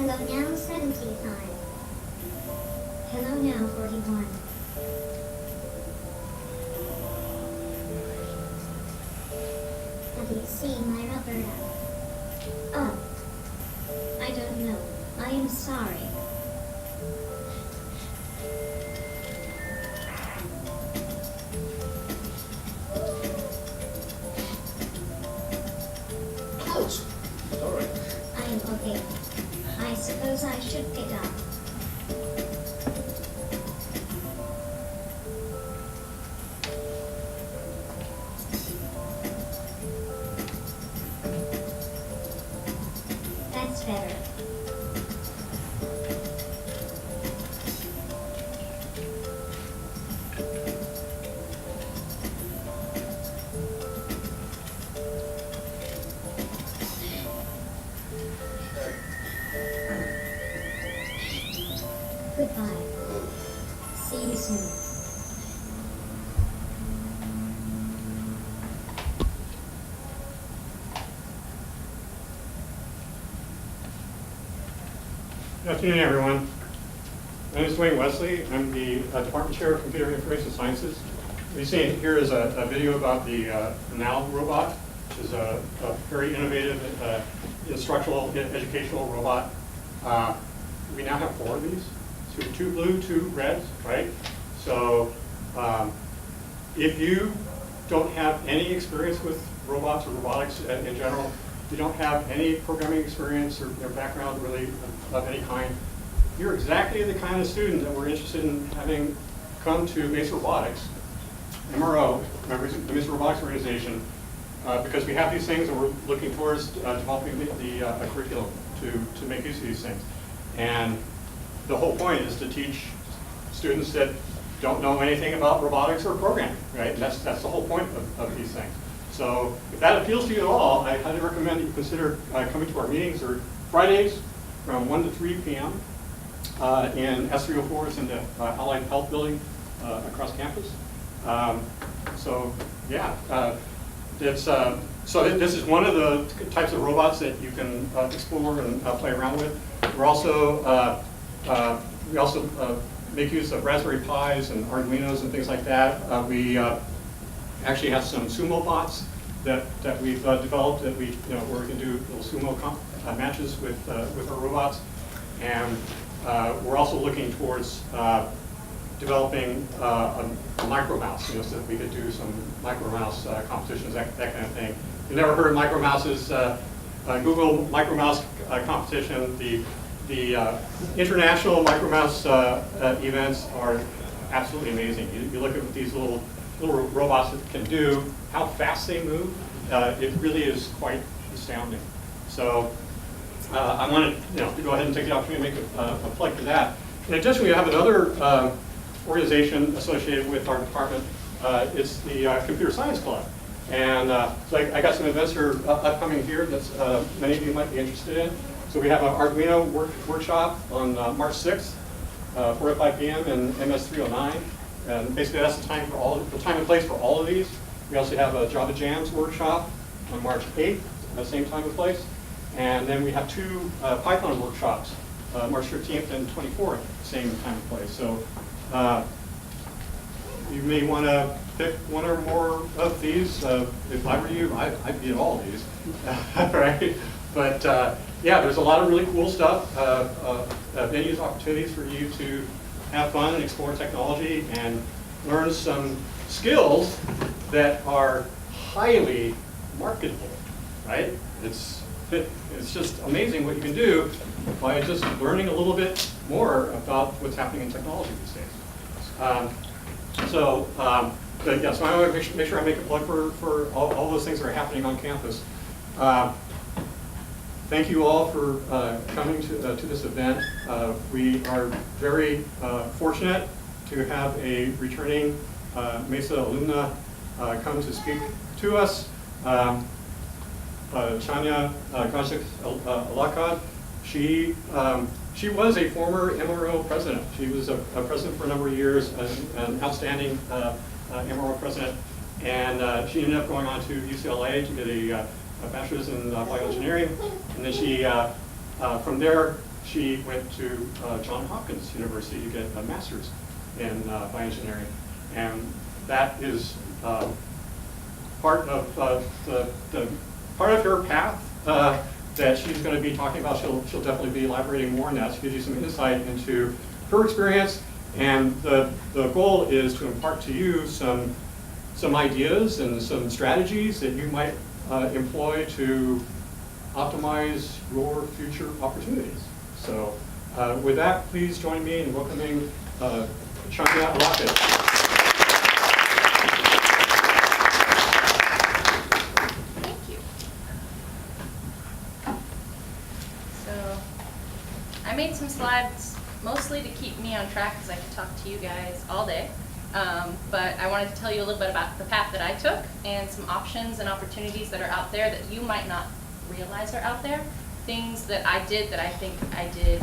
Hello now 75. Hello now 41. Have you seen my Roberta? Oh, I don't know. I am sorry. Ouch! All right. I am okay. I suppose I should get up. That's better. Goodbye. See you soon. Good afternoon, everyone. My name is Dwayne Wesley. I'm the Department Chair of Computer and Information Sciences. What you see here is a video about the NOW robot, which is a very innovative instructional, educational robot. We now have 4 of these. So 2 blue, 2 reds, right? So if you don't have any experience with robots or robotics in general, you don't have any programming experience or background really of any kind, you're exactly the kind of student that we're interested in having come to Mesa Robotics, MRO, the Mesa Robotics Organization, because we have these things and we're looking towards developing the curriculum to make use of these things. And the whole point is to teach students that don't know anything about robotics or programming, right? And that's the whole point of these things. So if that appeals to you at all, I highly recommend that you consider coming to our meetings. They're Fridays from 1 to 3 p.m. In S304, it's in the Allied Health Building across campus. So yeah, so this is one of the types of robots that you can explore and play around with. We're also we also make use of Raspberry Pis and Arduinos and things like that. We actually have some sumo bots that we've developed that where we can do little sumo matches with our robots, and we're also looking towards developing a micro mouse, so that we could do some micro mouse competitions, that kind of thing. If you've never heard of micro mouses, Google micro mouse competition. The international micro mouse events are absolutely amazing. You look at these little robots that can do, how fast they move, it really is quite astounding. So I wanted to go ahead and take the opportunity to make a plug for that. In addition, we have another organization associated with our department. It's the Computer Science Club. And so I got some events here upcoming here that many of you might be interested in. So we have an Arduino workshop on March 6th, 4 to 5 p.m. in MS 309. And basically that's the time and place for all of these. We also have a Java Jams workshop on March 8th, same time and place. And then we have 2 Python workshops, March 13th and 24th, same time and place. So you may want to pick one or more of these. If I were you, I'd be at all of these, right? But yeah, there's a lot of really cool stuff, venues, opportunities for you to have fun and explore technology and learn some skills that are highly marketable, right? It's just amazing what you can do by just learning a little bit more about what's happening in technology these days. So I want to make sure I make a plug for all those things that are happening on campus. Thank you all for coming to this event. We are very fortunate to have a returning Mesa alumna come to speak to us. Chanya, Godzich, Elakkad. She was a former MRO president. She was a president for a number of years, an outstanding MRO president, and she ended up going on to UCLA to get a bachelor's in bioengineering, and then she, from there, she went to Johns Hopkins University to get a master's in bioengineering. And that is part of part of her path that she's going to be talking about. She'll definitely be elaborating more on that to give you some insight into her experience. And the goal is to impart to you some ideas and some strategies that you might employ to optimize your future opportunities. So with that, please join me in welcoming Chanya Elakkad. I made some slides mostly to keep me on track because I could talk to you guys all day. But I wanted to tell you a little bit about the path that I took and some options and opportunities that are out there that you might not realize are out there. Things that I did that I think I did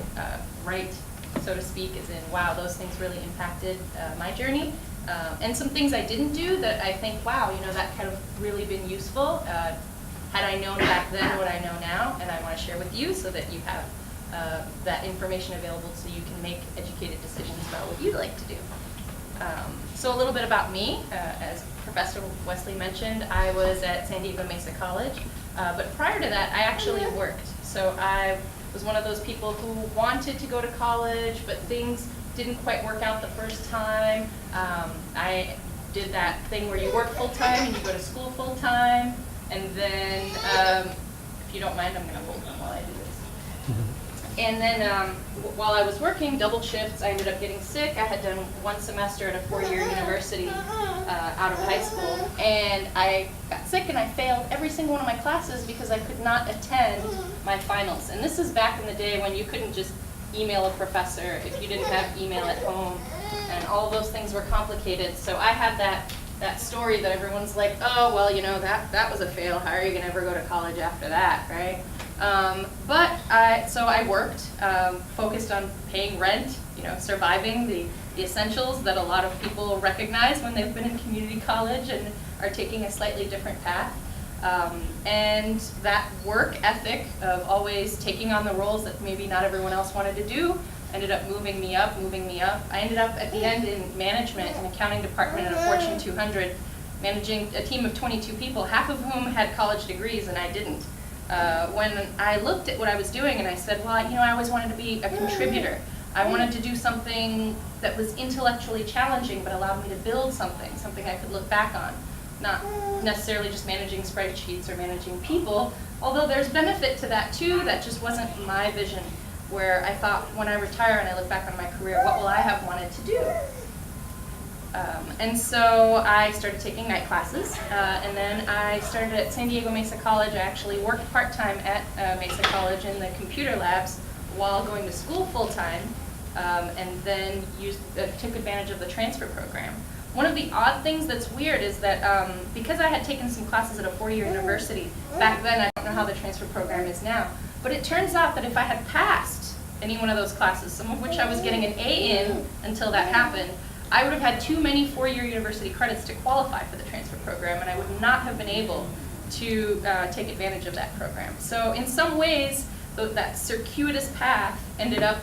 right, so to speak, as in, wow, those things really impacted my journey. And some things I didn't do that I think, wow, that could have really been useful had I known back then what I know now, and I want to share with you so that you have that information available so you can make educated decisions about what you'd like to do. So a little bit about me. As Professor Wesley mentioned, I was at San Diego Mesa College, but prior to that, I actually worked. So I was one of those people who wanted to go to college, but things didn't quite work out the first time. I did that thing where you work full-time and you go to school full-time, and then, if you don't mind, I'm going to hold them while I do this. And then while I was working double shifts, I ended up getting sick. I had done one semester at a 4-year university out of high school. And I got sick and I failed every single one of my classes because I could not attend my finals. And this is back in the day when you couldn't just email a professor if you didn't have email at home. And all of those things were complicated. So I had that story that everyone's like, oh, well, that was a fail. How are you going to ever go to college after that, right? So I worked, focused on paying rent, surviving the essentials that a lot of people recognize when they've been in community college and are taking a slightly different path. And that work ethic of always taking on the roles that maybe not everyone else wanted to do ended up moving me up. I ended up at the end in management and accounting department at a Fortune 200, managing a team of 22 people, half of whom had college degrees and I didn't. When I looked at what I was doing and I said, well, I always wanted to be a contributor. I wanted to do something that was intellectually challenging but allowed me to build something I could look back on. Not necessarily just managing spreadsheets or managing people, although there's benefit to that too. That just wasn't my vision, where I thought when I retire and I look back on my career, what will I have wanted to do? And so I started taking night classes, and then I started at San Diego Mesa College. I actually worked part-time at Mesa College in the computer labs while going to school full-time, and then took advantage of the transfer program. One of the odd things that's weird is that because I had taken some classes at a 4-year university, back then, I don't know how the transfer program is now, but it turns out that if I had passed any one of those classes, some of which I was getting an A in until that happened, I would have had too many 4-year university credits to qualify for the transfer program, and I would not have been able to take advantage of that program. So in some ways, that circuitous path ended up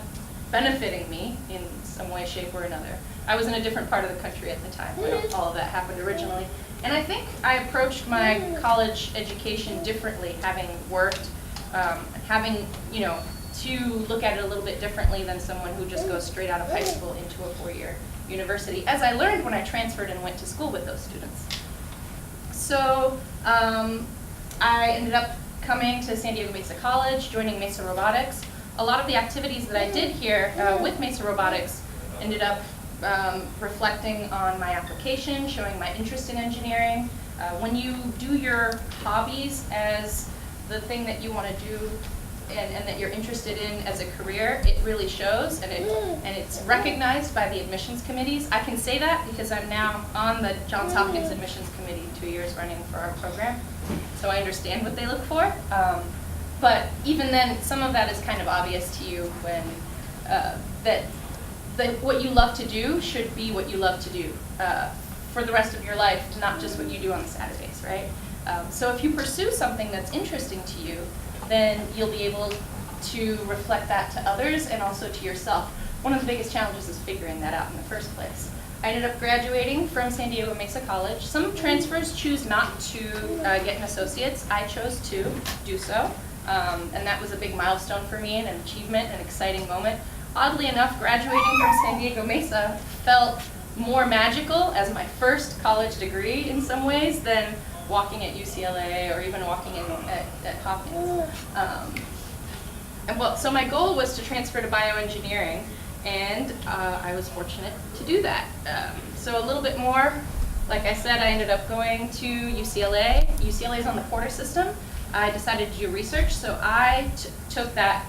benefiting me in some way, shape, or another. I was in a different part of the country at the time when all of that happened originally. And I think I approached my college education differently, having worked, having, to look at it a little bit differently than someone who just goes straight out of high school into a 4-year university, as I learned when I transferred and went to school with those students. So I ended up coming to San Diego Mesa College, joining Mesa Robotics. A lot of the activities that I did here with Mesa Robotics ended up reflecting on my application, showing my interest in engineering. When you do your hobbies as the thing that you want to do and that you're interested in as a career, it really shows, and it's recognized by the admissions committees. I can say that because I'm now on the Johns Hopkins admissions committee, 2 years running for our program, so I understand what they look for. But even then, some of that is kind of obvious to you when that what you love to do should be what you love to do for the rest of your life, not just what you do on Saturdays, right? So if you pursue something that's interesting to you, then you'll be able to reflect that to others and also to yourself. One of the biggest challenges is figuring that out in the first place. I ended up graduating from San Diego Mesa College. Some transfers choose not to get an associate's. I chose to do so, and that was a big milestone for me and an achievement, an exciting moment. Oddly enough, graduating from San Diego Mesa felt more magical as my first college degree in some ways than walking at UCLA or even walking in at Hopkins. So my goal was to transfer to bioengineering, and I was fortunate to do that. So a little bit more, like I said, I ended up going to UCLA. UCLA is on the quarter system. I decided to do research, so I took that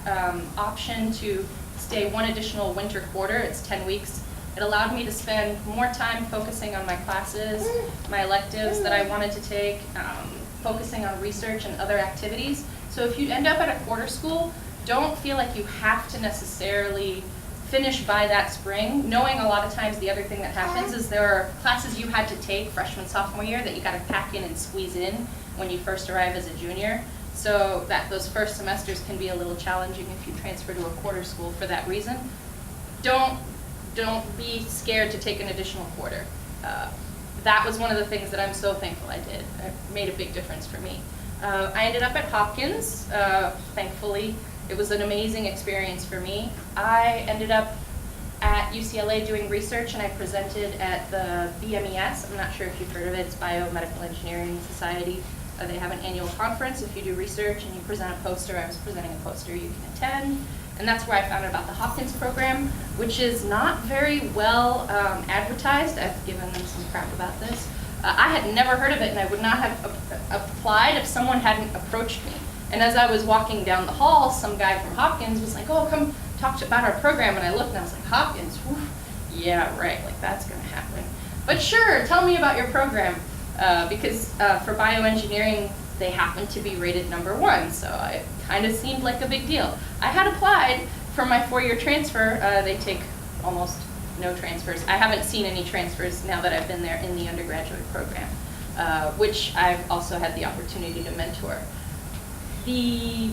option to stay one additional winter quarter. It's 10 weeks. It allowed me to spend more time focusing on my classes, my electives that I wanted to take, focusing on research and other activities. So if you end up at a quarter school, don't feel like you have to necessarily finish by that spring, knowing a lot of times the other thing that happens is there are classes you had to take freshman, sophomore year that you got to pack in and squeeze in when you first arrive as a junior. So that those first semesters can be a little challenging if you transfer to a quarter school for that reason. Don't be scared to take an additional quarter. That was one of the things that I'm so thankful I did. It made a big difference for me. I ended up at Hopkins, thankfully. It was an amazing experience for me. I ended up at UCLA doing research, and I presented at the BMES. I'm not sure if you've heard of it. It's Biomedical Engineering Society. They have an annual conference. If you do research and you present a poster, I was presenting a poster, you can attend. And that's where I found out about the Hopkins program, which is not very well advertised. I've given them some crap about this. I had never heard of it, and I would not have applied if someone hadn't approached me. And as I was walking down the hall, some guy from Hopkins was like, "Oh, come talk about our program." And I looked and I was like, "Hopkins? Whew, yeah, right, like that's gonna happen. But sure, tell me about your program." Because for bioengineering, they happen to be rated #1, so it kind of seemed like a big deal. I had applied for my 4-year transfer. They take almost no transfers. I haven't seen any transfers now that I've been there in the undergraduate program, which I've also had the opportunity to mentor. The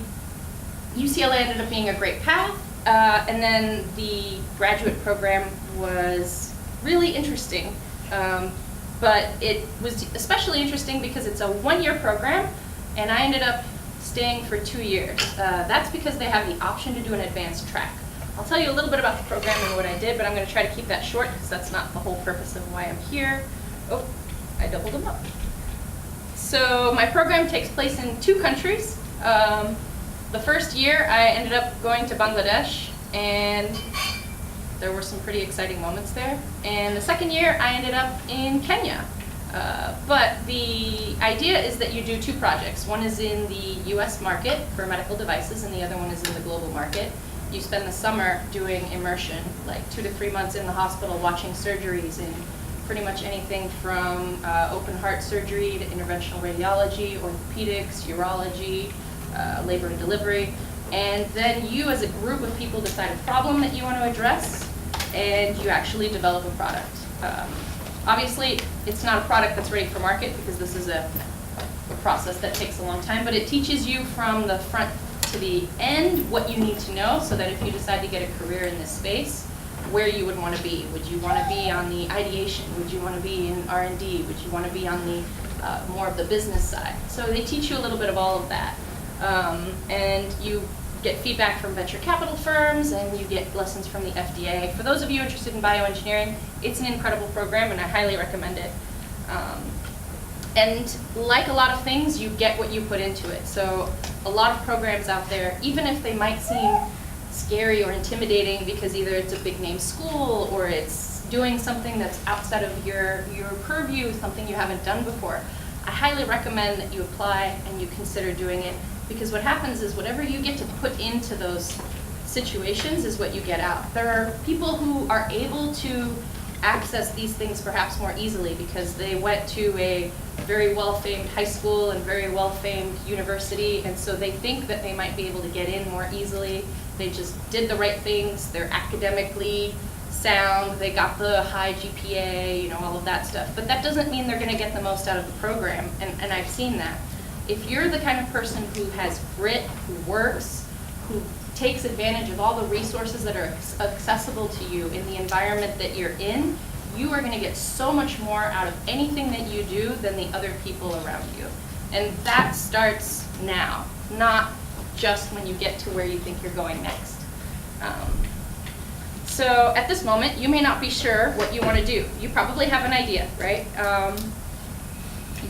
UCLA ended up being a great path, and then the graduate program was really interesting. But it was especially interesting because it's a 1-year program, and I ended up staying for 2 years. That's because they have the option to do an advanced track. I'll tell you a little bit about the program and what I did, but I'm going to try to keep that short because that's not the whole purpose of why I'm here. Oh, I doubled them up. So my program takes place in 2 countries. The first year I ended up going to Bangladesh, and there were some pretty exciting moments there. And the second year I ended up in Kenya. But the idea is that you do 2 projects. One is in the US market for medical devices, and the other one is in the global market. You spend the summer doing immersion, like 2 to 3 months in the hospital watching surgeries in pretty much anything from open heart surgery to interventional radiology, orthopedics, urology, labor and delivery. And then you as a group of people decide a problem that you want to address, and you actually develop a product. Obviously, it's not a product that's ready for market because this is a process that takes a long time, but it teaches you from the front to the end what you need to know so that if you decide to get a career in this space, where you would want to be. Would you want to be on the ideation? Would you want to be in R&D? Would you want to be on the more of the business side? So they teach you a little bit of all of that. And you get feedback from venture capital firms, and you get lessons from the FDA. For those of you interested in bioengineering, it's an incredible program, and I highly recommend it. And like a lot of things, you get what you put into it. So a lot of programs out there, even if they might seem scary or intimidating because either it's a big name school or it's doing something that's outside of your purview, something you haven't done before, I highly recommend that you apply and you consider doing it, because what happens is whatever you get to put into those situations is what you get out. There are people who are able to access these things perhaps more easily because they went to a very well-famed high school and very well-famed university, and so they think that they might be able to get in more easily. They just did the right things, they're academically sound, they got the high GPA, you know, all of that stuff. But that doesn't mean they're going to get the most out of the program, and I've seen that. If you're the kind of person who has grit, who works, who takes advantage of all the resources that are accessible to you in the environment that you're in, you are going to get so much more out of anything that you do than the other people around you. And that starts now, not just when you get to where you think you're going next. So at this moment, you may not be sure what you want to do. You probably have an idea, right?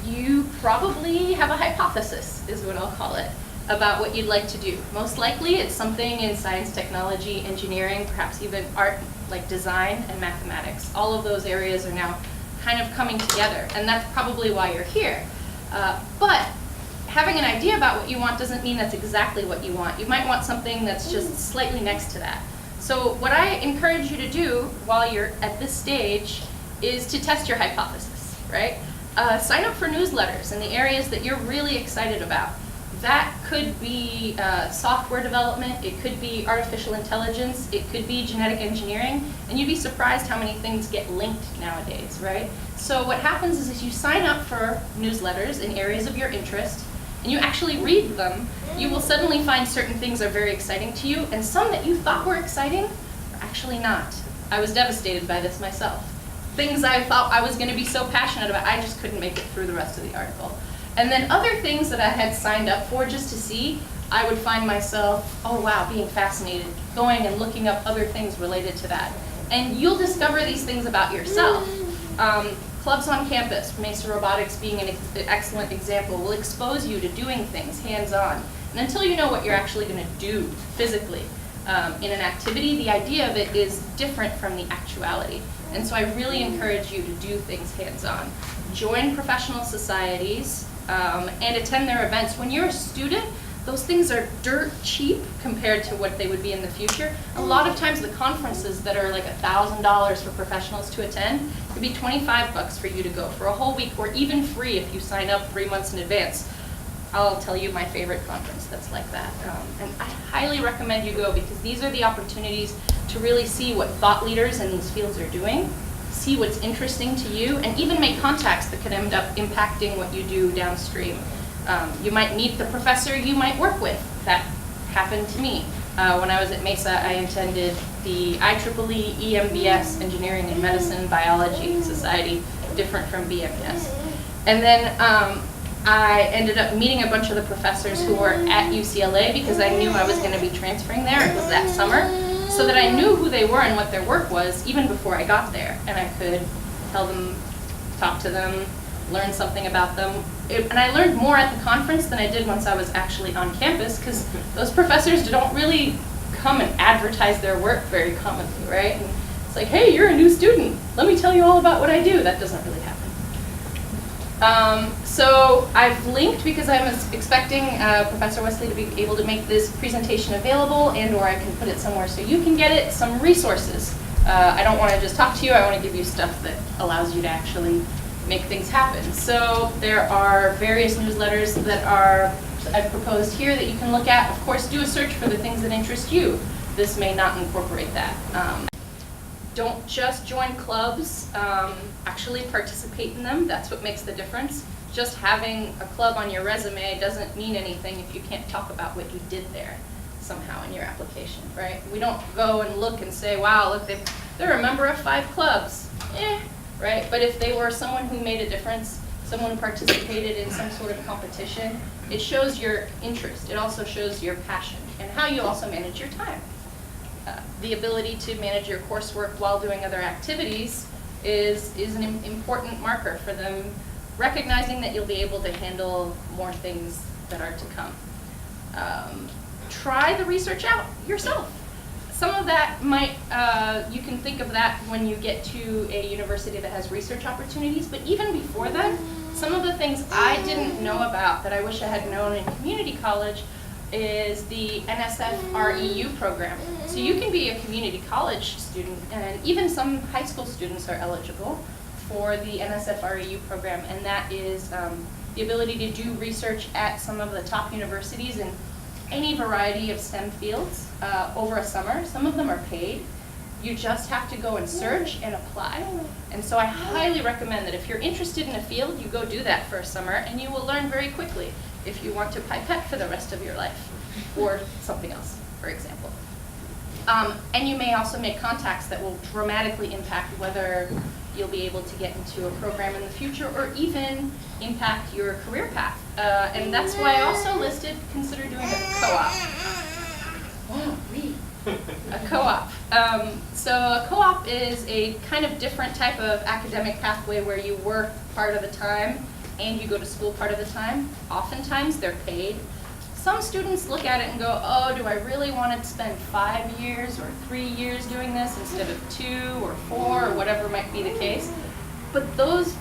You probably have a hypothesis, is what I'll call it, about what you'd like to do. Most likely it's something in science, technology, engineering, perhaps even art, like design and mathematics. All of those areas are now kind of coming together, and that's probably why you're here. But having an idea about what you want doesn't mean that's exactly what you want. You might want something that's just slightly next to that. So what I encourage you to do while you're at this stage is to test your hypothesis, right? Sign up for newsletters in the areas that you're really excited about. That could be software development, it could be artificial intelligence, it could be genetic engineering, and you'd be surprised how many things get linked nowadays, right? So what happens is you sign up for newsletters in areas of your interest, and you actually read them, you will suddenly find certain things are very exciting to you, and some that you thought were exciting are actually not. I was devastated by this myself. Things I thought I was going to be so passionate about, I just couldn't make it through the rest of the article. And then other things that I had signed up for just to see, I would find myself, oh wow, being fascinated, going and looking up other things related to that. And you'll discover these things about yourself. Clubs on campus, Mesa Robotics being an excellent example, will expose you to doing things hands-on. And until you know what you're actually going to do physically in an activity, the idea of it is different from the actuality. And so I really encourage you to do things hands-on. Join professional societies and attend their events. When you're a student, those things are dirt cheap compared to what they would be in the future. A lot of times the conferences that are like $1,000 for professionals to attend could be $25 for you to go for a whole week, or even free if you sign up 3 months in advance. I'll tell you my favorite conference that's like that. And I highly recommend you go, because these are the opportunities to really see what thought leaders in these fields are doing, see what's interesting to you, and even make contacts that could end up impacting what you do downstream. You might meet the professor you might work with. That happened to me. When I was at Mesa, I attended the IEEE EMBS, Engineering and Medicine Biology Society, different from BMS. And then I ended up meeting a bunch of the professors who were at UCLA, because I knew I was going to be transferring there. It was that summer. So that I knew who they were and what their work was even before I got there. And I could tell them, talk to them, learn something about them. And I learned more at the conference than I did once I was actually on campus, because those professors don't really come and advertise their work very commonly, right? And it's like, hey, you're a new student. Let me tell you all about what I do. That doesn't really happen. So I've linked, because I'm expecting Professor Wesley to be able to make this presentation available, and or I can put it somewhere so you can get it, some resources. I don't want to just talk to you, I want to give you stuff that allows you to actually make things happen. So there are various newsletters that I've proposed here that you can look at. Of course, do a search for the things that interest you. This may not incorporate that. Don't just join clubs, actually participate in them. That's what makes the difference. Just having a club on your resume doesn't mean anything if you can't talk about what you did there somehow in your application, right? We don't go and look and say, wow, look, they're a member of 5 clubs, right? But if they were someone who made a difference, someone who participated in some sort of competition, it shows your interest. It also shows your passion and how you also manage your time. The ability to manage your coursework while doing other activities is an important marker for them, recognizing that you'll be able to handle more things that are to come. Try the research out yourself. Some of that might, you can think of that when you get to a university that has research opportunities, but even before that, some of the things I didn't know about that I wish I had known in community college is the NSF REU program. So you can be a community college student, and even some high school students are eligible for the NSF REU program, and that is the ability to do research at some of the top universities in any variety of STEM fields over a summer. Some of them are paid. You just have to go and search and apply. And so I highly recommend that if you're interested in a field, you go do that for a summer, and you will learn very quickly if you want to pipette for the rest of your life or something else. for example. And you may also make contacts that will dramatically impact whether you'll be able to get into a program in the future or even impact your career path. And that's why I also listed consider doing a co-op. Oh, me. A co-op. So a co-op is a kind of different type of academic pathway where you work part of the time and you go to school part of the time. Oftentimes they're paid. Some students look at it and go, oh, do I really want to spend 5 years or 3 years doing this instead of 2 or 4 or whatever might be the case? But those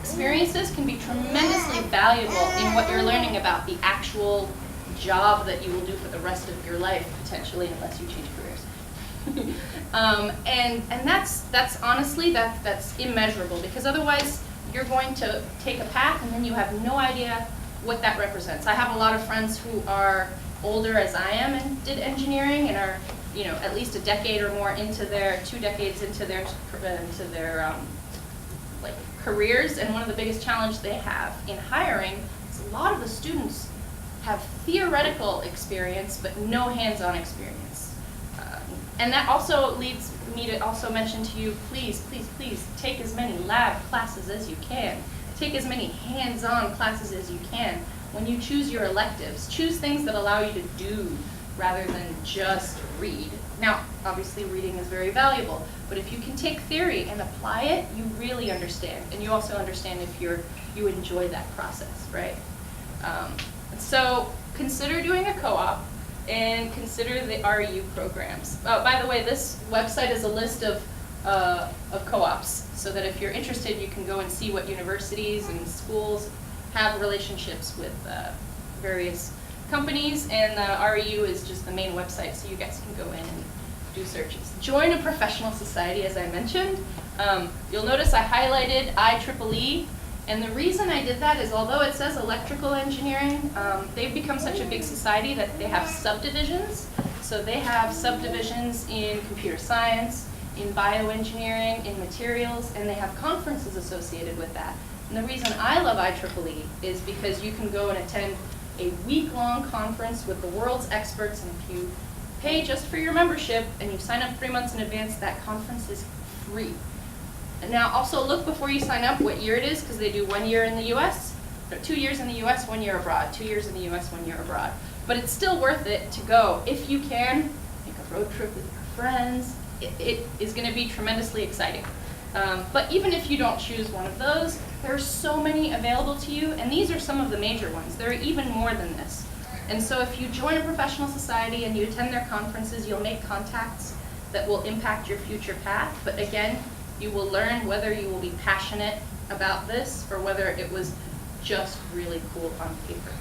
experiences can be tremendously valuable in what you're learning about the actual job that you will do for the rest of your life, potentially, unless you change careers. And that's honestly, that's immeasurable, because otherwise you're going to take a path and then you have no idea what that represents. I have a lot of friends who are older as I am and did engineering and are, you know, at least a decade or more into their, 2 decades into their like careers. And one of the biggest challenges they have in hiring is a lot of the students have theoretical experience but no hands-on experience. And that also leads me to also mention to you, please, please, please take as many lab classes as you can. Take as many hands-on classes as you can. When you choose your electives, choose things that allow you to do rather than just read. Now, obviously reading is very valuable, but if you can take theory and apply it, you really understand. And you also understand if you enjoy that process, right? So consider doing a co-op and consider the RU programs. By the way, this website is a list of co-ops, so that if you're interested, you can go and see what universities and schools have relationships with various companies, and the REU is just the main website, so you guys can go in and do searches. Join a professional society, as I mentioned. You'll notice I highlighted IEEE, and the reason I did that is although it says electrical engineering, they've become such a big society that they have subdivisions. So they have subdivisions in computer science, in bioengineering, in materials, and they have conferences associated with that. And the reason I love IEEE is because you can go and attend a week-long conference with the world's experts, and if you pay just for your membership and you sign up 3 months in advance, that conference is free. And now also look before you sign up what year it is, because they do 1 year in the US, or 2 years in the US, 1 year abroad, 2 years in the US, 1 year abroad. But it's still worth it to go. If you can, make a road trip with your friends. It is going to be tremendously exciting. But even if you don't choose one of those, there are so many available to you, and these are some of the major ones. There are even more than this. And so if you join a professional society and you attend their conferences, you'll make contacts that will impact your future path. But again, you will learn whether you will be passionate about this or whether it was just really cool on paper.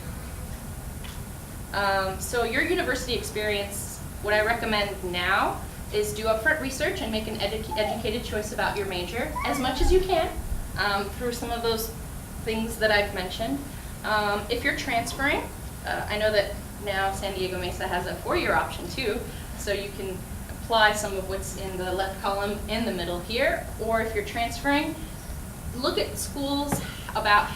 So your university experience, what I recommend now is do upfront research and make an educated choice about your major as much as you can through some of those things that I've mentioned. If you're transferring, I know that now San Diego Mesa has a 4-year option too, so you can apply some of what's in the left column in the middle here. Or if you're transferring, look at schools about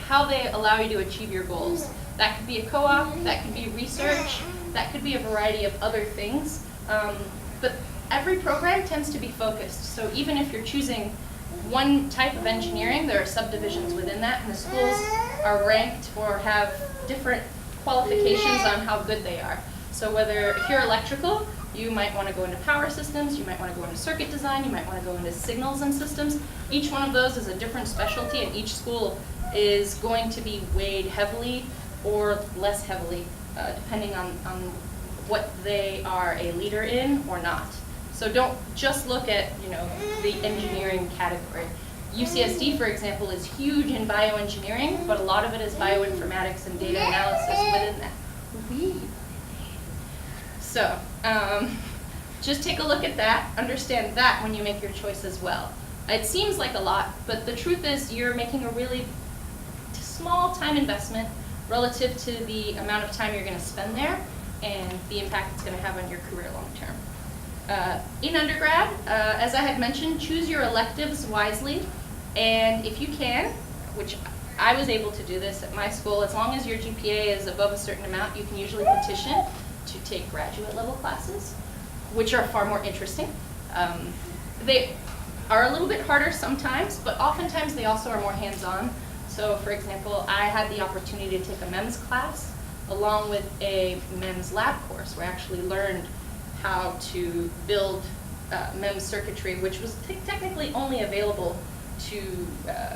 how they allow you to achieve your goals. That could be a co-op, that could be research, that could be a variety of other things. But every program tends to be focused. So even if you're choosing one type of engineering, there are subdivisions within that, and the schools are ranked or have different qualifications on how good they are. So whether if you're electrical, you might want to go into power systems, you might want to go into circuit design, you might want to go into signals and systems. Each one of those is a different specialty, and each school is going to be weighed heavily or less heavily, depending on what they are a leader in or not. So don't just look at, the engineering category. UCSD, for example, is huge in bioengineering, but a lot of it is bioinformatics and data analysis within that. So just take a look at that, understand that when you make your choice as well. It seems like a lot, but the truth is you're making a really small time investment relative to the amount of time you're going to spend there and the impact it's going to have on your career long term. In undergrad, as I had mentioned, choose your electives wisely, and if you can, which I was able to do this at my school, as long as your GPA is above a certain amount, you can usually petition to take graduate level classes, which are far more interesting. They are a little bit harder sometimes, but oftentimes they also are more hands-on. So for example, I had the opportunity to take a MEMS class along with a MEMS lab course where I actually learned how to build MEMS circuitry, which was technically only available to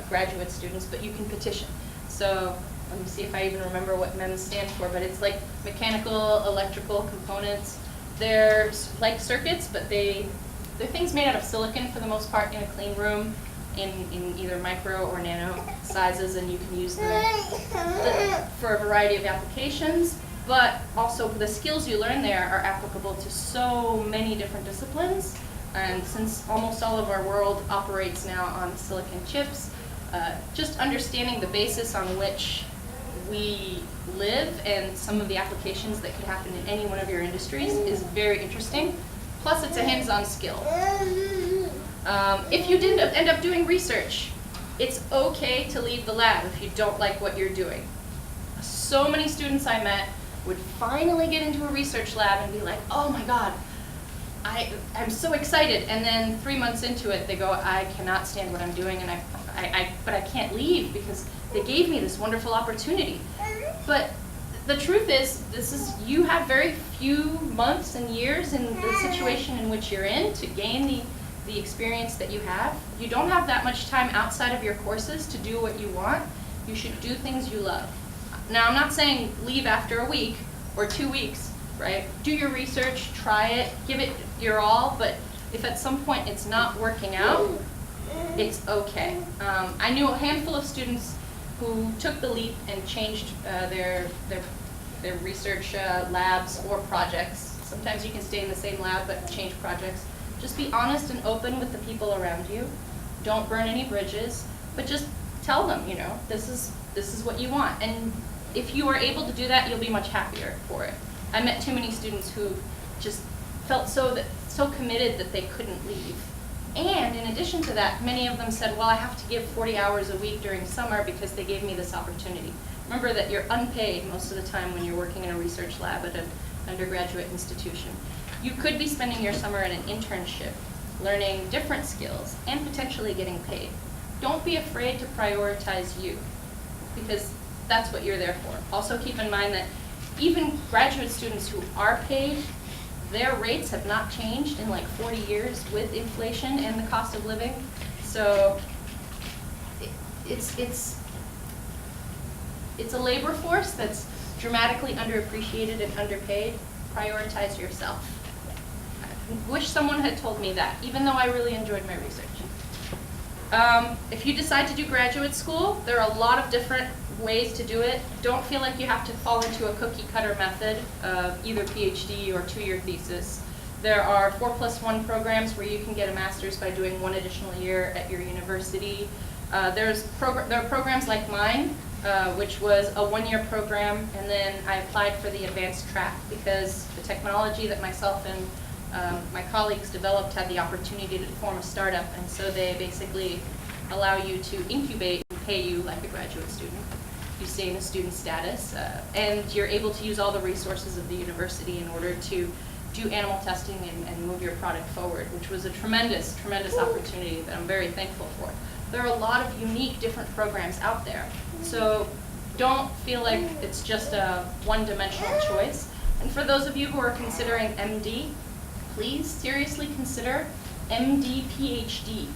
graduate students, but you can petition. So let me see if I even remember what MEMS stands for, but it's like mechanical, electrical components. They're like circuits, but they're things made out of silicon for the most part in a clean room in either micro or nano sizes, and you can use them for a variety of applications. But also the skills you learn there are applicable to so many different disciplines. And since almost all of our world operates now on silicon chips, just understanding the basis on which we live and some of the applications that could happen in any one of your industries is very interesting. Plus, it's a hands-on skill. If you didn't end up doing research, it's okay to leave the lab if you don't like what you're doing. So many students I met would finally get into a research lab and be like, oh my God, I'm so excited. And then 3 months into it, they go, I cannot stand what I'm doing, and but I can't leave because they gave me this wonderful opportunity. But the truth is, you have very few months and years in the situation in which you're in to gain the experience that you have. You don't have that much time outside of your courses to do what you want. You should do things you love. Now, I'm not saying leave after a week or 2 weeks, right? Do your research, try it, give it your all, but if at some point it's not working out, it's okay. I knew a handful of students who took the leap and changed their research labs or projects. Sometimes you can stay in the same lab but change projects. Just be honest and open with the people around you. Don't burn any bridges, but just tell them, you know, this is what you want. And if you are able to do that, you'll be much happier for it. I met too many students who just felt so committed that they couldn't leave. And in addition to that, many of them said, well, I have to give 40 hours a week during summer because they gave me this opportunity. Remember that you're unpaid most of the time when you're working in a research lab at an undergraduate institution. You could be spending your summer in an internship, learning different skills, and potentially getting paid. Don't be afraid to prioritize you, because that's what you're there for. Also keep in mind that even graduate students who are paid, their rates have not changed in like 40 years with inflation and the cost of living. So it's a labor force that's dramatically underappreciated and underpaid. Prioritize yourself. I wish someone had told me that, even though I really enjoyed my research. If you decide to do graduate school, there are a lot of different ways to do it. Don't feel like you have to fall into a cookie cutter method of either PhD or 2-year thesis. There are 4+1 programs where you can get a master's by doing 1 additional year at your university. There are programs like mine, which was a 1-year program, and then I applied for the advanced track because the technology that myself and my colleagues developed had the opportunity to form a startup, and so they basically allow you to incubate and pay you like a graduate student. You stay in a student status, and you're able to use all the resources of the university in order to do animal testing and move your product forward, which was a tremendous, tremendous opportunity that I'm very thankful for. There are a lot of unique different programs out there, so don't feel like it's just a one-dimensional choice. And for those of you who are considering MD, please seriously consider MD PhD.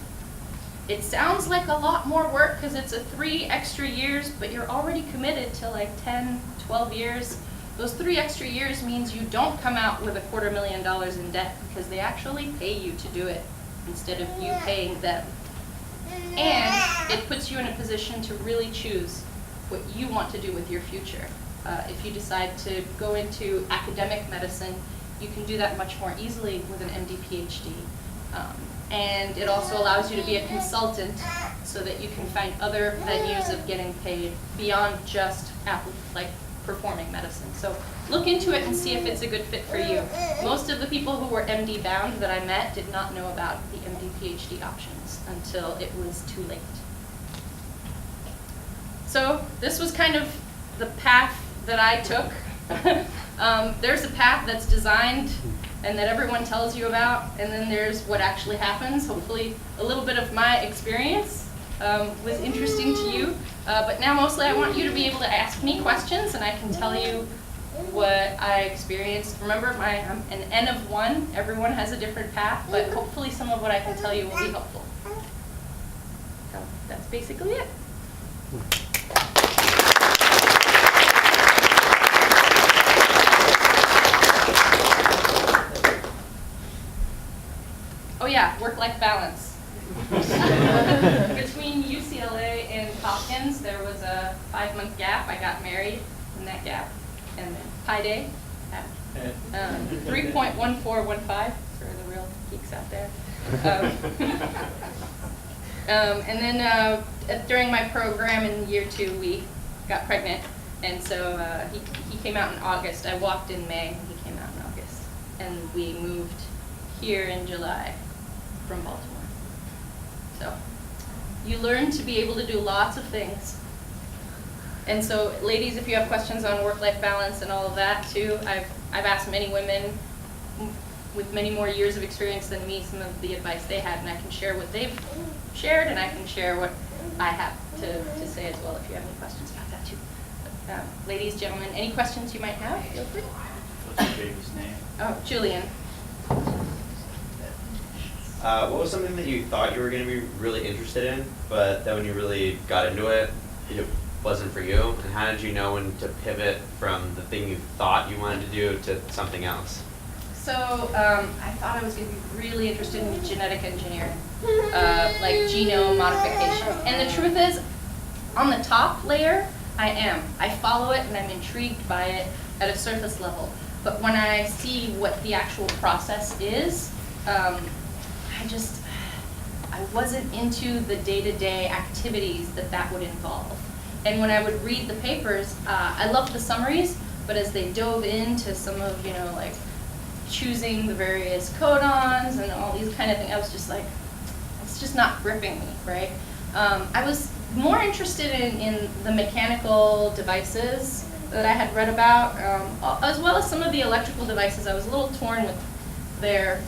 It sounds like a lot more work because it's a 3 extra years, but you're already committed to like 10, 12 years. Those 3 extra years means you don't come out with $250,000 in debt because they actually pay you to do it instead of you paying them. And it puts you in a position to really choose what you want to do with your future. If you decide to go into academic medicine, you can do that much more easily with an MD PhD. And it also allows you to be a consultant so that you can find other venues of getting paid beyond just performing medicine. So look into it and see if it's a good fit for you. Most of the people who were MD bound that I met did not know about the MD PhD options until it was too late. So this was kind of the path that I took. There's a path that's designed and that everyone tells you about, and then there's what actually happens. Hopefully a little bit of my experience was interesting to you, but now mostly I want you to be able to ask me questions and I can tell you what I experienced. Remember, I'm an N of 1. Everyone has a different path, but hopefully some of what I can tell you will be helpful. So that's basically it. Oh yeah, work-life balance. Between UCLA and Hopkins, there was a 5-month gap. I got married in that gap. And then Pi Day, 3.1415 for the real geeks out there. And then during my program in year 2, we got pregnant. And so he came out in August. I walked in May, and he came out in August. And we moved here in July from Baltimore. So you learn to be able to do lots of things. And so, ladies, if you have questions on work-life balance and all of that too, I've asked many women with many more years of experience than me some of the advice they had, and I can share what they've shared, and I can share what I have to say as well if you have any questions about that too. But, ladies, gentlemen, any questions you might have, feel free. What's your baby's name? Oh, Julian. What was something that you thought you were going to be really interested in, but then when you really got into it, it wasn't for you? And how did you know when to pivot from the thing you thought you wanted to do to something else? So I thought I was going to be really interested in genetic engineering, like genome modification. And the truth is, on the top layer, I am. I follow it and I'm intrigued by it at a surface level. But when I see what the actual process is, I wasn't into the day-to-day activities that would involve. And when I would read the papers, I loved the summaries, but as they dove into some of, like choosing the various codons and all these kind of things, I was just like, it's just not gripping me, right? I was more interested in the mechanical devices that I had read about, as well as some of the electrical devices. I was a little torn with there,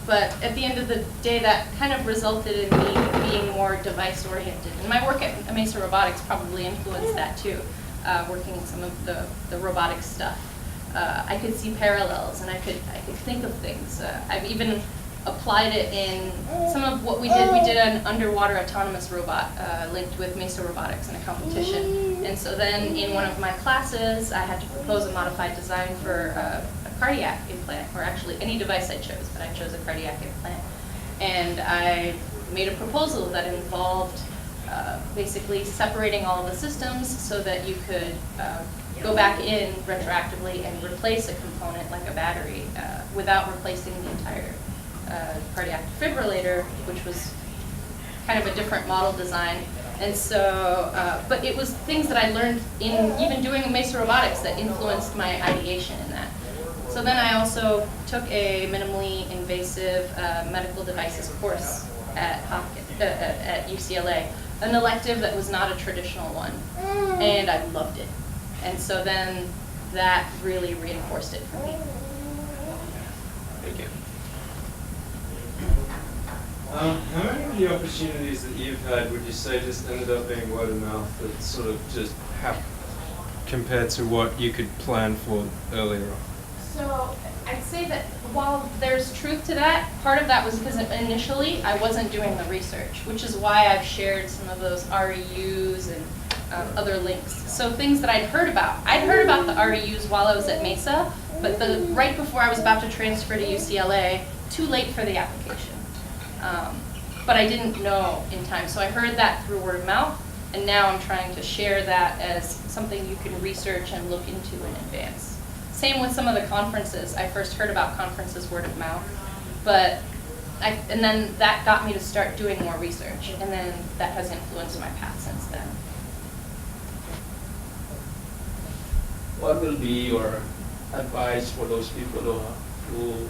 but at the end of the day, that kind of resulted in me being more device-oriented. And my work at Mesa Robotics probably influenced that too, working in some of the robotics stuff. I could see parallels, and I could think of things. I've even applied it in some of what we did. We did an underwater autonomous robot linked with Mesa Robotics in a competition. And so then in one of my classes, I had to propose a modified design for a cardiac implant, or actually any device I chose, but I chose a cardiac implant. And I made a proposal that involved basically separating all of the systems so that you could go back in retroactively and replace a component like a battery without replacing the entire cardiac defibrillator, which was kind of a different model design. And so, but it was things that I learned in even doing Mesa Robotics that influenced my ideation in that. So then I also took a minimally invasive medical devices course at UCLA, an elective that was not a traditional one, and I loved it. And so then that really reinforced it for me. Thank you. How many of the opportunities that you've had would you say just ended up being word of mouth that sort of just happened compared to what you could plan for earlier on? So I'd say that while there's truth to that, part of that was because initially I wasn't doing the research, which is why I've shared some of those REUs and other links. So things that I'd heard about. I'd heard about the REUs while I was at Mesa, but right before I was about to transfer to UCLA, too late for the application. But I didn't know in time, so I heard that through word of mouth, and now I'm trying to share that as something you can research and look into in advance. Same with some of the conferences. I first heard about conferences word of mouth, and then that got me to start doing more research, and then that has influenced my path since then. What will be your advice for those people who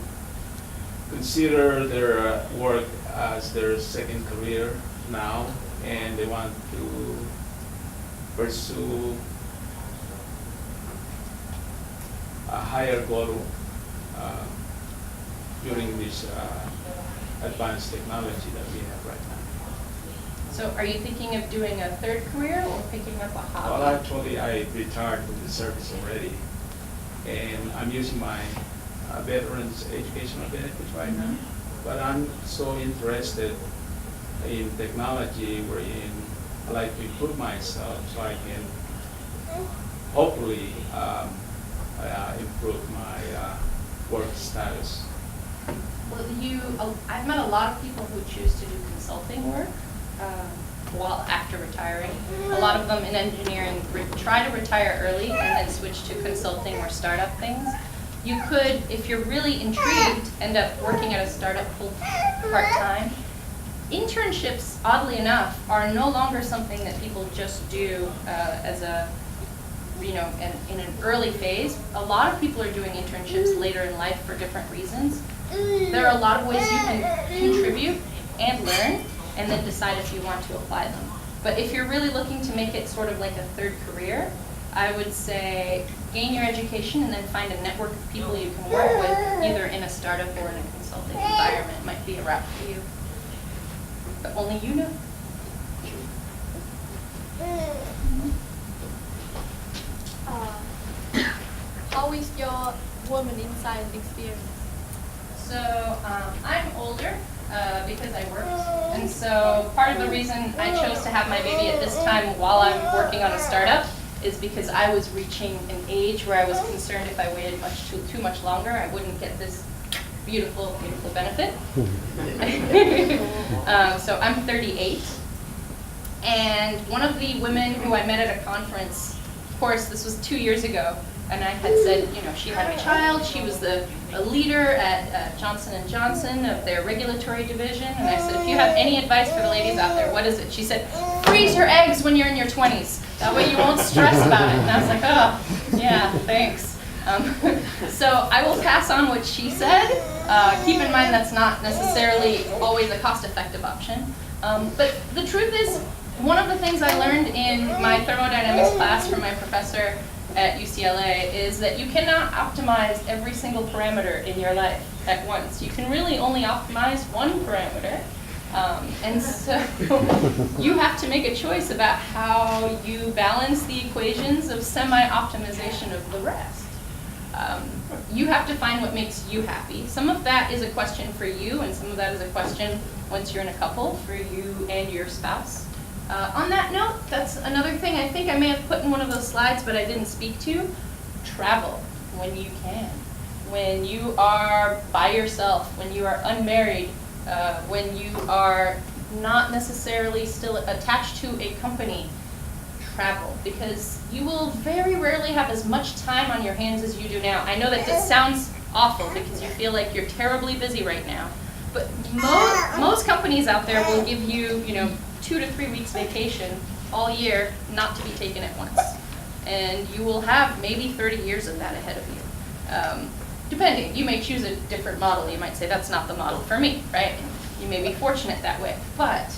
consider their work as their second career now, and they want to pursue a higher goal during this advanced technology that we have right now. So are you thinking of doing a third career or picking up a hobby? Well, actually, I retired from the service already, and I'm using my veterans educational benefits right now. But I'm so interested in technology wherein I like to improve myself so I can hopefully improve my work status. Well, I've met a lot of people who choose to do consulting work while after retiring. A lot of them in engineering try to retire early and then switch to consulting or startup things. You could, if you're really intrigued, end up working at a startup part-time. Internships, oddly enough, are no longer something that people just do as a, in an early phase. A lot of people are doing internships later in life for different reasons. There are a lot of ways you can contribute and learn, and then decide if you want to apply them. But if you're really looking to make it sort of like a third career, I would say gain your education and then find a network of people you can work with, either in a startup or in a consulting environment. Might be a route for you. But only you know. How is your woman inside experience? So I'm older because I worked, and so part of the reason I chose to have my baby at this time while I'm working on a startup is because I was reaching an age where I was concerned if I waited too much longer, I wouldn't get this beautiful, beautiful benefit. So I'm 38, and one of the women who I met at a conference, of course this was 2 years ago, and I had said, she had a child, she was a leader at Johnson & Johnson of their regulatory division, and I said, if you have any advice for the ladies out there, what is it? She said, freeze your eggs when you're in your 20s. That way you won't stress about it. And I was like, oh, yeah, thanks. So I will pass on what she said. Keep in mind that's not necessarily always a cost-effective option. But the truth is, one of the things I learned in my thermodynamics class from my professor at UCLA is that you cannot optimize every single parameter in your life at once. You can really only optimize one parameter. And so you have to make a choice about how you balance the equations of semi-optimization of the rest. You have to find what makes you happy. Some of that is a question for you, and some of that is a question once you're in a couple for you and your spouse. On that note, that's another thing I think I may have put in one of those slides, but I didn't speak to. Travel when you can. When you are by yourself, when you are unmarried, when you are not necessarily still attached to a company, travel, because you will very rarely have as much time on your hands as you do now. I know that this sounds awful because you feel like you're terribly busy right now, but most companies out there will give you, 2 to 3 weeks vacation all year, not to be taken at once. And you will have maybe 30 years of that ahead of you. Depending, you may choose a different model. You might say, that's not the model for me, right? You may be fortunate that way. But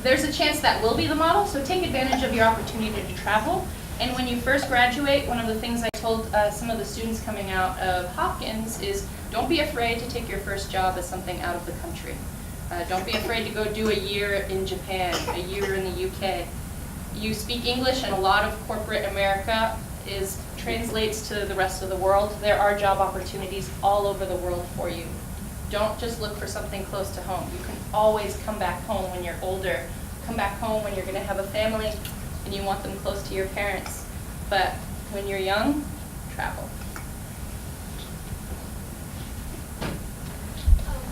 there's a chance that will be the model, so take advantage of your opportunity to travel. And when you first graduate, one of the things I told some of the students coming out of Hopkins is, don't be afraid to take your first job as something out of the country. Don't be afraid to go do a year in Japan, a year in the UK. You speak English, and a lot of corporate America translates to the rest of the world. There are job opportunities all over the world for you. Don't just look for something close to home. You can always come back home when you're older. Come back home when you're going to have a family and you want them close to your parents. But when you're young, travel.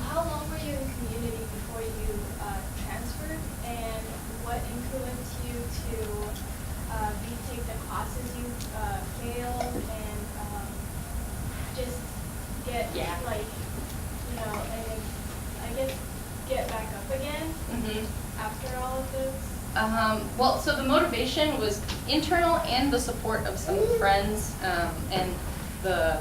How long were you in community before you transferred, and what influenced you to retake the classes you failed and just get and I guess get back up again after all of this? Well, so the motivation was internal and the support of some friends and the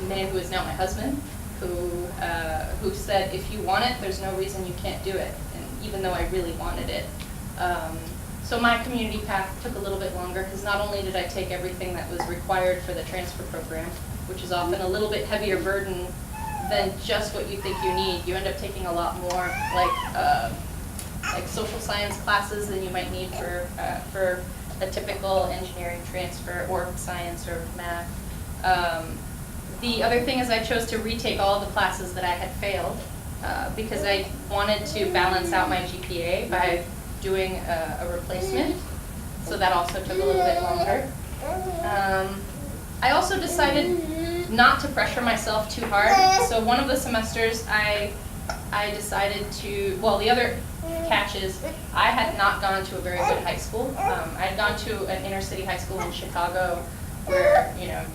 man who is now my husband, who said, if you want it, there's no reason you can't do it. And even though I really wanted it. So my community path took a little bit longer because not only did I take everything that was required for the transfer program, which is often a little bit heavier burden than just what you think you need. You end up taking a lot more, like social science classes than you might need for a typical engineering transfer or science or math. The other thing is I chose to retake all of the classes that I had failed because I wanted to balance out my GPA by doing a replacement. So that also took a little bit longer. I also decided not to pressure myself too hard. So one of the semesters I decided to, well, the other catch is I had not gone to a very good high school. I had gone to an inner city high school in Chicago where, you know,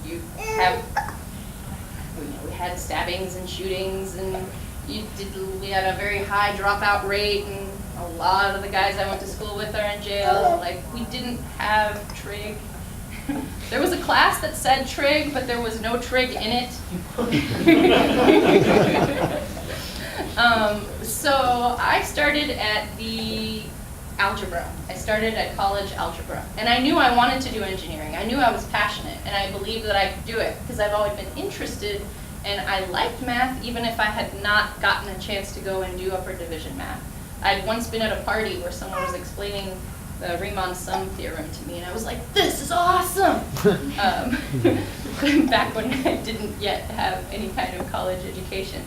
we had stabbings and shootings, and we had a very high dropout rate, and a lot of the guys I went to school with are in jail. Like, we didn't have trig. There was a class that said trig, but there was no trig in it. So I started at the algebra. I started at college algebra. And I knew I wanted to do engineering. I knew I was passionate, and I believed that I could do it because I've always been interested, and I liked math even if I had not gotten a chance to go and do upper division math. I'd once been at a party where someone was explaining the Riemann sum theorem to me, and I was like, this is awesome! Back when I didn't yet have any kind of college education.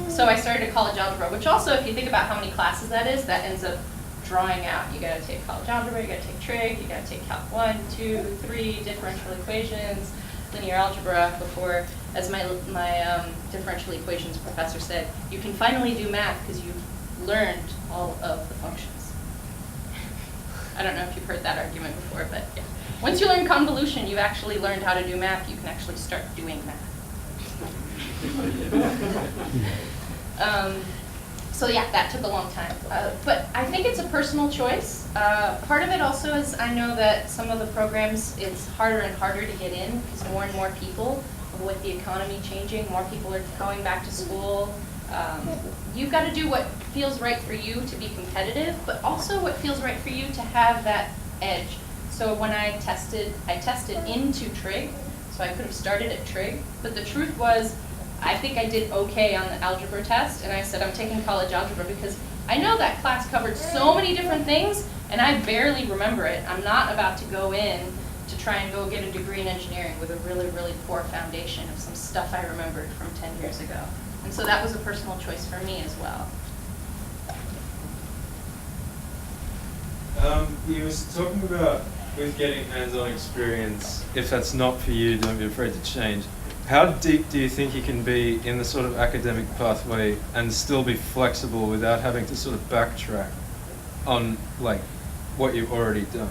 So I started college algebra, which also, if you think about how many classes that is, that ends up drawing out. You gotta take college algebra, you gotta take trig, you gotta take calc 1, 2, 3, differential equations, linear algebra before, as my differential equations professor said, you can finally do math because you've learned all of the functions. I don't know if you've heard that argument before, but yeah. Once you learn convolution, you've actually learned how to do math. You can actually start doing math. So yeah, that took a long time. But I think it's a personal choice. Part of it also is I know that some of the programs, it's harder and harder to get in because more and more people, with the economy changing, more people are going back to school. You've got to do what feels right for you to be competitive, but also what feels right for you to have that edge. So when I tested into trig, so I could have started at trig, but the truth was, I think I did okay on the algebra test, and I said I'm taking college algebra because I know that class covered so many different things, and I barely remember it. I'm not about to go in to try and go get a degree in engineering with a really, really poor foundation of some stuff I remembered from 10 years ago. And so that was a personal choice for me as well. You was talking about with getting hands-on experience, if that's not for you, don't be afraid to change. How deep do you think you can be in the sort of academic pathway and still be flexible without having to sort of backtrack on like what you've already done?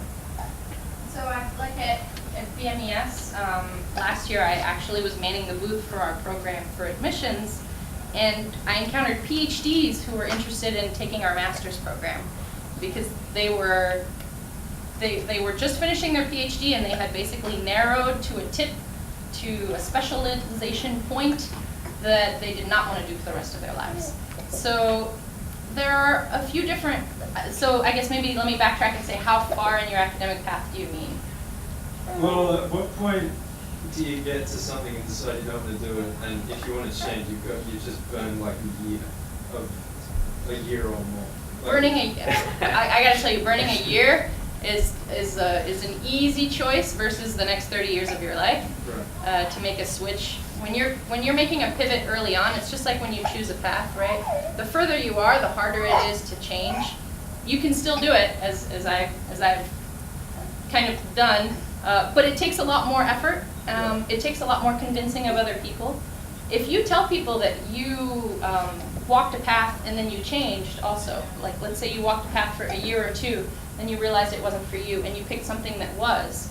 So like at BMES, last year I actually was manning the booth for our program for admissions, and I encountered PhDs who were interested in taking our master's program because they were just finishing their PhD, and they had basically narrowed to a tip to a specialization point that they did not want to do for the rest of their lives. So there are a few different, so I guess maybe let me backtrack and say how far in your academic path do you mean? Well, at what point do you get to something and decide you don't want to do it, and if you want to change, you just burn like a year or more? Burning I gotta tell you, burning a year is an easy choice versus the next 30 years of your life. Right. To make a switch. When you're making a pivot early on, it's just like when you choose a path, right? The further you are, the harder it is to change. You can still do it, as I've kind of done, but it takes a lot more effort. It takes a lot more convincing of other people. If you tell people that you walked a path and then you changed also, like let's say you walked a path for a year or two, then you realized it wasn't for you and you picked something that was,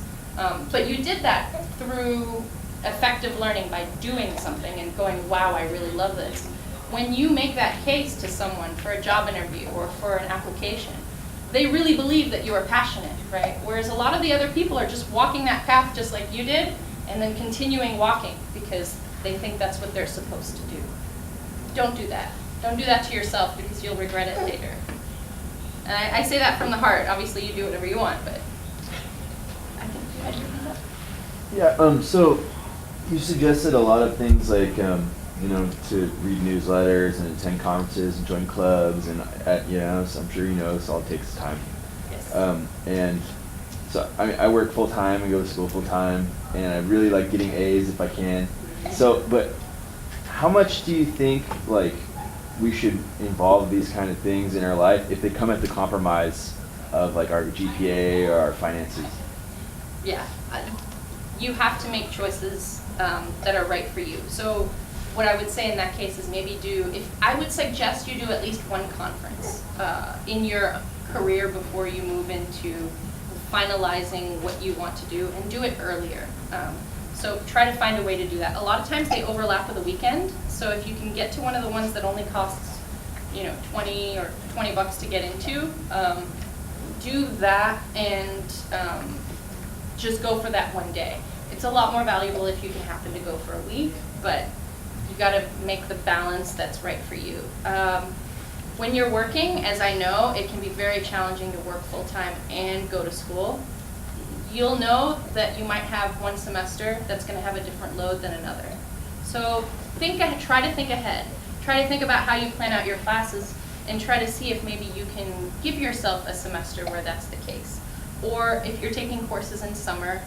but you did that through effective learning by doing something and going, wow, I really love this. When you make that case to someone for a job interview or for an application, they really believe that you are passionate, right? Whereas a lot of the other people are just walking that path just like you did and then continuing walking because they think that's what they're supposed to do. Don't do that. Don't do that to yourself because you'll regret it later. And I say that from the heart. Obviously, you do whatever you want, but I think you might bring it up. Yeah, so you suggested a lot of things like, you know, to read newsletters and attend conferences and join clubs and, you know, so I'm sure you know this all takes time. Yes. And so, I mean, I work full time and go to school full time, and I really like getting A's if I can. So, but how much do you think, like, we should involve these kind of things in our life if they come at the compromise of, like, our GPA or our finances? Yeah, you have to make choices that are right for you. So what I would say in that case is maybe I would suggest you do at least one conference in your career before you move into finalizing what you want to do, and do it earlier. So try to find a way to do that. A lot of times they overlap with a weekend, so if you can get to one of the ones that only costs, you know, $20 or $20 to get into, do that and just go for that one day. It's a lot more valuable if you can happen to go for a week, but you got to make the balance that's right for you. When you're working, as I know, it can be very challenging to work full-time and go to school. You'll know that you might have one semester that's going to have a different load than another. So try to think ahead. Try to think about how you plan out your classes and try to see if maybe you can give yourself a semester where that's the case. Or if you're taking courses in summer,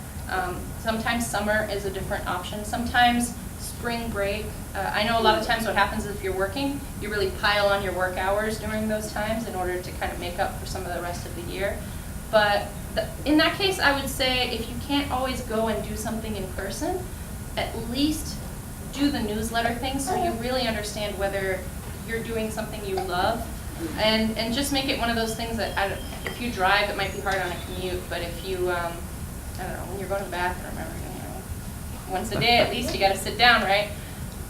sometimes summer is a different option. Sometimes spring break. I know a lot of times what happens is if you're working, you really pile on your work hours during those times in order to kind of make up for some of the rest of the year. But in that case, I would say if you can't always go and do something in person, at least do the newsletter thing so you really understand whether you're doing something you love. And just make it one of those things that, if you drive, it might be hard on a commute, but if you, I don't know, when you're going to the bathroom, you know, once a day at least, you got to sit down, right?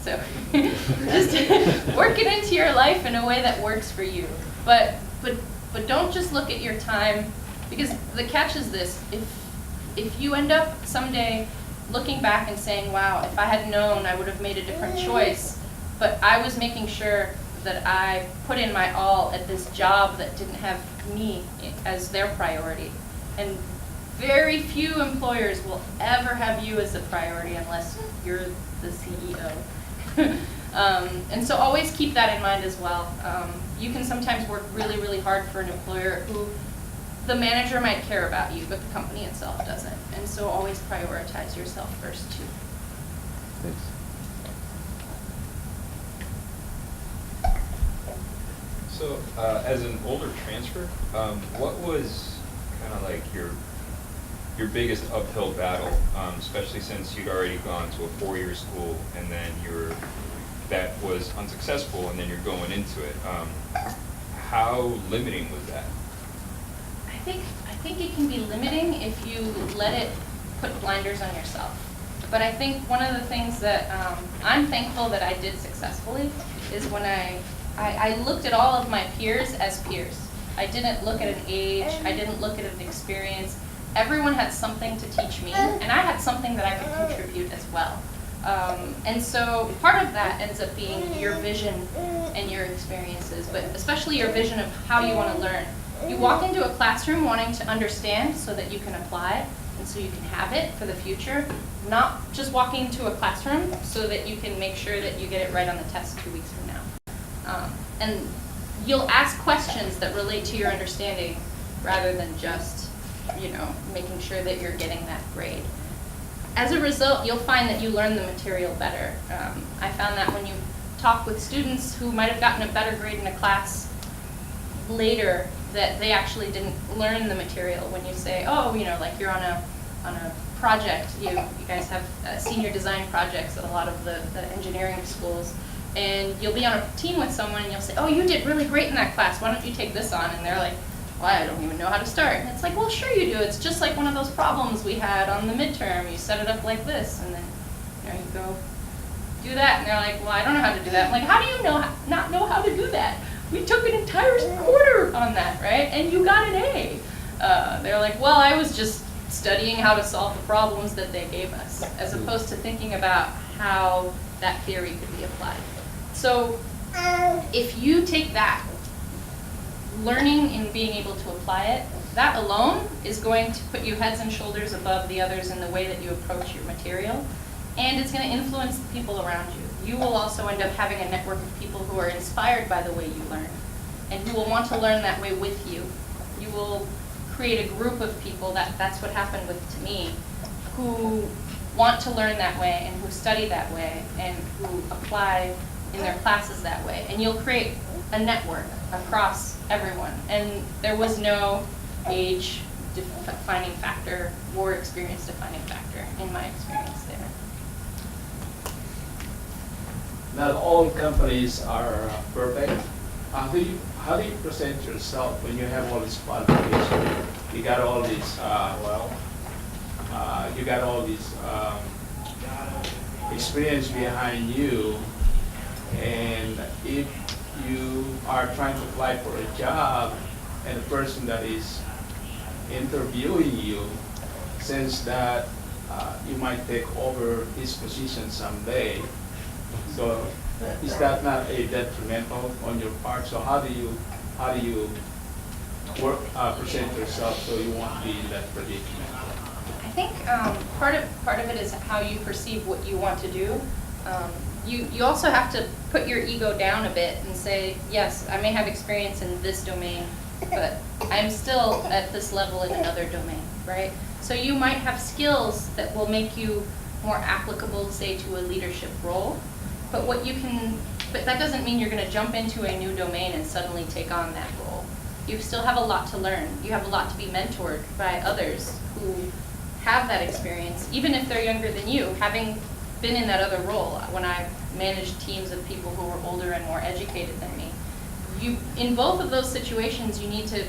So just work it into your life in a way that works for you. But don't just look at your time, because the catch is this: if you end up someday looking back and saying, "Wow, if I had known, I would have made a different choice," but I was making sure that I put in my all at this job that didn't have me as their priority. And very few employers will ever have you as a priority unless you're the CEO. And so always keep that in mind as well. You can sometimes work really, really hard for an employer who the manager might care about you, but the company itself doesn't. And so always prioritize yourself first too. Thanks. So, as an older transfer, what was kind of like your biggest uphill battle, especially since you'd already gone to a 4-year school and then that was unsuccessful and then you're going into it? How limiting was that? I think it can be limiting if you let it put blinders on yourself. But I think one of the things that I'm thankful that I did successfully is when I looked at all of my peers as peers. I didn't look at an age, I didn't look at an experience. Everyone had something to teach me, and I had something that I could contribute as well. And so part of that ends up being your vision and your experiences, but especially your vision of how you want to learn. You walk into a classroom wanting to understand so that you can apply and so you can have it for the future, not just walking into a classroom so that you can make sure that you get it right on the test 2 weeks from now. And you'll ask questions that relate to your understanding rather than just, making sure that you're getting that grade. As a result, you'll find that you learn the material better. I found that when you talk with students who might have gotten a better grade in a class later, that they actually didn't learn the material. When you say, like you're on a project, you guys have senior design projects at a lot of the engineering schools, and you'll be on a team with someone and you'll say, you did really great in that class, why don't you take this on? And they're like, well, I don't even know how to start. And it's like, well, sure you do. It's just like one of those problems we had on the midterm. You set it up like this, and then you go do that. And they're like, well, I don't know how to do that. I'm like, how do you not know how to do that? We took an entire quarter on that, right? And you got an A. They're like, well, I was just studying how to solve the problems that they gave us, as opposed to thinking about how that theory could be applied. So if you take that, learning and being able to apply it, that alone is going to put you heads and shoulders above the others in the way that you approach your material, and it's going to influence the people around you. You will also end up having a network of people who are inspired by the way you learn, and who will want to learn that way with you. You will create a group of people, that's what happened to me, who want to learn that way and who study that way and who apply in their classes that way. And you'll create a network across everyone. And there was no age defining factor or experience defining factor in my experience there. Not all companies are perfect. How do you present yourself when you have all these qualifications? You got all these, you got all these experience behind you, and if you are trying to apply for a job and the person that is interviewing you says that you might take over his position someday, so is that not a detrimental on your part? So how do you present yourself so you won't be in that predicament? I think part of it is how you perceive what you want to do. You also have to put your ego down a bit and say, yes, I may have experience in this domain, but I'm still at this level in another domain, right? So you might have skills that will make you more applicable, say, to a leadership role, but that doesn't mean you're going to jump into a new domain and suddenly take on that role. You still have a lot to learn. You have a lot to be mentored by others who have that experience, even if they're younger than you. Having been in that other role, when I managed teams of people who were older and more educated than me, in both of those situations, you need to,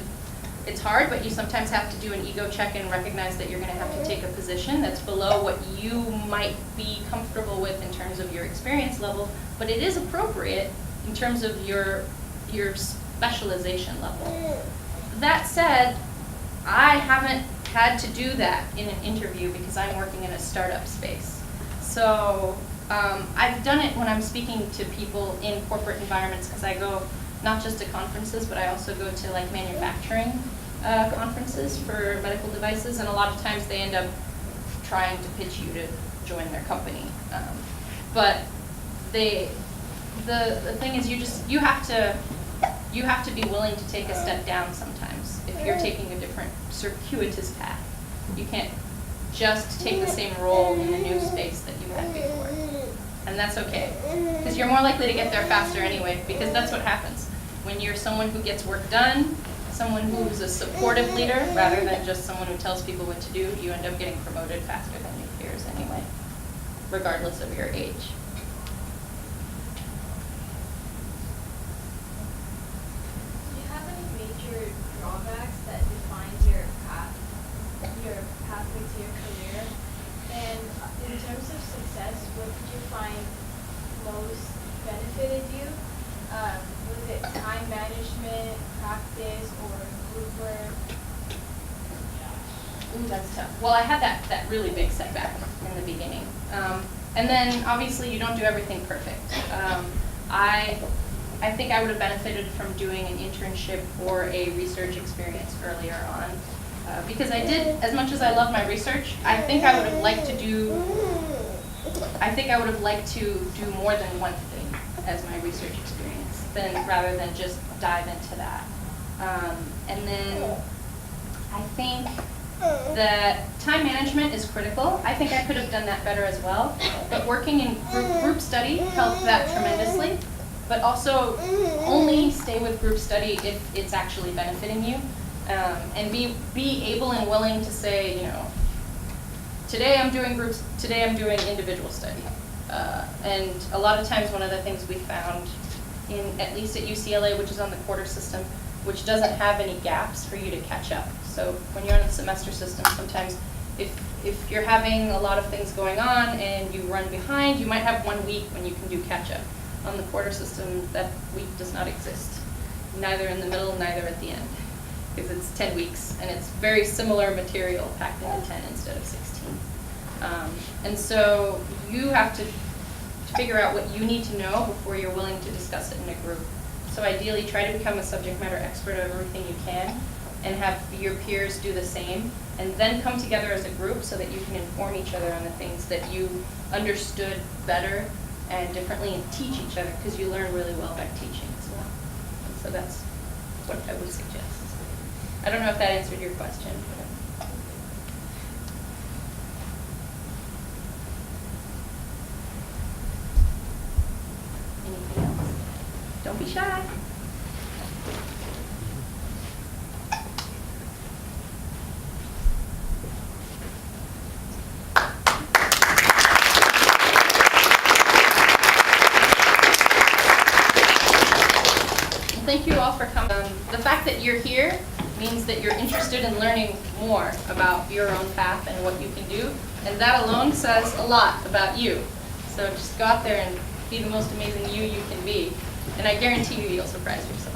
it's hard, but you sometimes have to do an ego check and recognize that you're going to have to take a position that's below what you might be comfortable with in terms of your experience level, but it is appropriate in terms of your specialization level. That said, I haven't had to do that in an interview because I'm working in a startup space. So I've done it when I'm speaking to people in corporate environments, because I go not just to conferences, but I also go to like manufacturing conferences for medical devices, and a lot of times they end up trying to pitch you to join their company. But the thing is, you have to be willing to take a step down sometimes if you're taking a different circuitous path. You can't just take the same role in a new space that you had before. And that's okay, because you're more likely to get there faster anyway, because that's what happens. When you're someone who gets work done, someone who's a supportive leader, rather than just someone who tells people what to do, you end up getting promoted faster than your peers anyway, regardless of your age. Do you have any major drawbacks that define your pathway to your career? And in terms of success, what did you find most benefited you? Was it time management, practice, or group work? Ooh, that's tough. Well, I had that really big setback in the beginning. And then obviously you don't do everything perfect. I think I would have benefited from doing an internship or a research experience earlier on. Because I did, as much as I love my research, I think I would have liked to do more than one thing as my research experience, rather than just dive into that. And then I think that time management is critical. I think I could have done that better as well. But working in group study helped that tremendously. But also only stay with group study if it's actually benefiting you. And be able and willing to say, you know, today I'm doing groups, today I'm doing individual study. And a lot of times one of the things we found, at least at UCLA, which is on the quarter system, which doesn't have any gaps for you to catch up. So when you're on the semester system, sometimes if you're having a lot of things going on and you run behind, you might have 1 week when you can do catch up. On the quarter system, that week does not exist. Neither in the middle, neither at the end. Because it's 10 weeks, and it's very similar material packed into 10 instead of 16. And so you have to figure out what you need to know before you're willing to discuss it in a group. So ideally, try to become a subject matter expert of everything you can, and have your peers do the same, and then come together as a group so that you can inform each other on the things that you understood better and differently, and teach each other, because you learn really well by teaching as well. And so that's what I would suggest. I don't know if that answered your question. But anything else? Don't be shy. Thank you all for coming. The fact that you're here means that you're interested in learning more about your own path and what you can do, and that alone says a lot about you. So just go out there and be the most amazing you can be, and I guarantee you you'll surprise yourself.